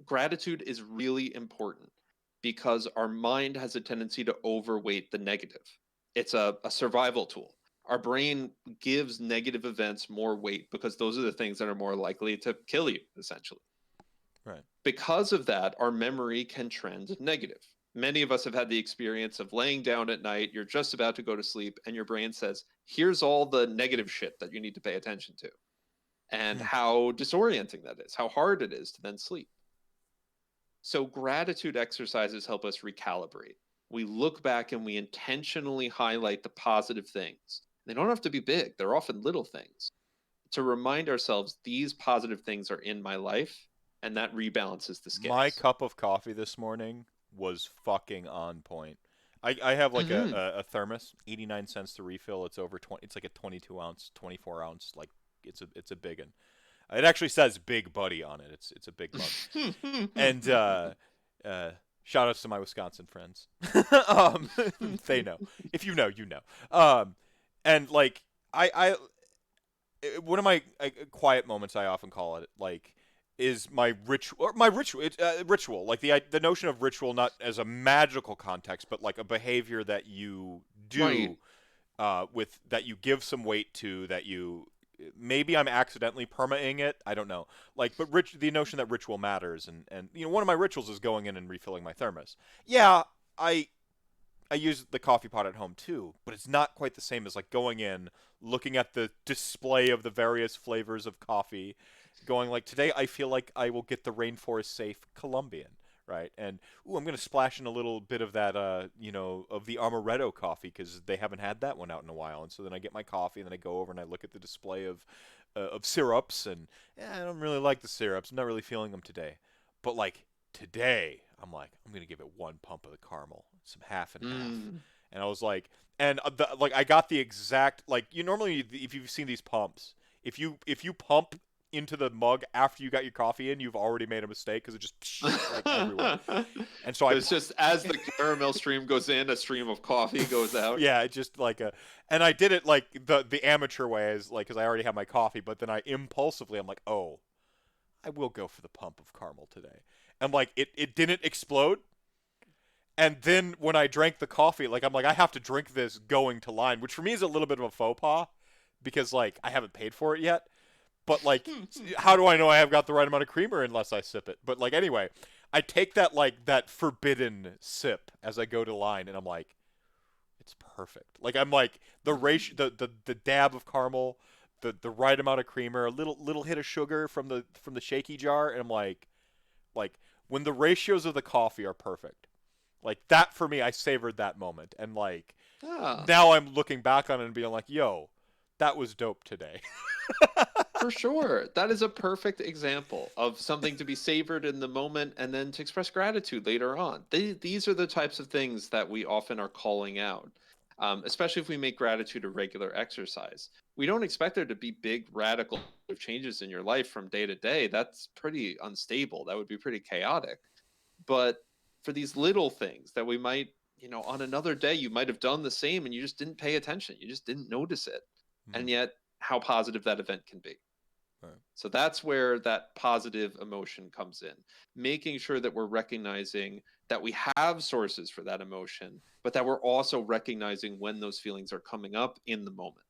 Gratitude is really important because our mind has a tendency to overweight the negative. It's a survival tool. Our brain gives negative events more weight because those are the things that are more likely to kill you, essentially. Right. Because of that, our memory can trend negative. Many of us have had the experience of laying down at night, you're just about to go to sleep, and your brain says, here's all the negative shit that you need to pay attention to, and Hmm. how disorienting that is, how hard it is to then sleep. So, gratitude exercises help us recalibrate. We look back and we intentionally highlight the positive things. They don't have to be big, they're often little things. To remind ourselves these positive things are in my life, and that rebalances the My scales. cup of coffee this morning was fucking on point. I have like Mm-hmm. a thermos, 89 cents to refill. It's over 20. It's like a 22 ounce, 24 ounce. Like it's a big one. It actually says "Big Buddy" on it. It's a big mug. And uh, shout outs to my Wisconsin friends. um, they know. If you know, you know. And like one of my quiet moments, I often call it, like, is my ritual, ritual, like the notion of ritual, not as a magical context, but like a behavior that you Right. do, with that you give some weight to, that you, maybe I'm accidentally permaing it, I don't know, like, but the notion that ritual matters, and one of my rituals is going in and refilling my thermos. Yeah, I I use the coffee pot at home too, but it's not quite the same as like going in, looking at the display of the various flavors of coffee, going like, today I feel like I will get the rainforest safe Colombian, right? And ooh, I'm gonna splash in a little bit of that, of the amaretto coffee because they haven't had that one out in a while. And so then I get my coffee, and then I go over and I look at the display of syrups, and I don't really like the syrups. I'm not really feeling them today, but like today, I'm gonna give it one pump of the caramel, some half and half, Mm. and I was like, and like I got the exact, like, you normally, if you've seen these pumps, if you pump into the mug after you got your coffee in, you've already made a mistake because it just like everywhere. And so There's just as the caramel stream goes in, a stream of coffee goes out. yeah, it just like a, and I did it like the amateur way, is like, because I already had my coffee, but then I impulsively, I'm like, oh, I will go for the pump of caramel today, and like it didn't explode. And then when I drank the coffee, like, I'm like, I have to drink this going to line, which for me is a little bit of a faux pas because like I haven't paid for it yet. But like, how do I know I have got the right amount of creamer unless I sip it? But like, anyway, I take that, like, that forbidden sip as I go to line, and I'm like, it's perfect. Like, I'm like, the ratio, the dab of caramel, the right amount of creamer, a little hit of sugar from the shaky jar, and I'm like when the ratios of the coffee are perfect, like that for me, I savored that moment, and like Ah, now I'm looking back on it and being like, yo, that was dope today. for sure. That is a perfect example of something to be savored in the moment and then to express gratitude later on. These are the types of things that we often are calling out, especially if we make gratitude a regular exercise. We don't expect there to be big radical changes in your life from day to day. That's pretty unstable. That would be pretty chaotic. But for these little things that we might, on another day, you might have done the same and you just didn't pay attention. You just didn't notice it. Hmm. And yet, how positive that event can be. Right. So that's where that positive emotion comes in, making sure that we're recognizing that we have sources for that emotion, but that we're also recognizing when those feelings are coming up in the moment.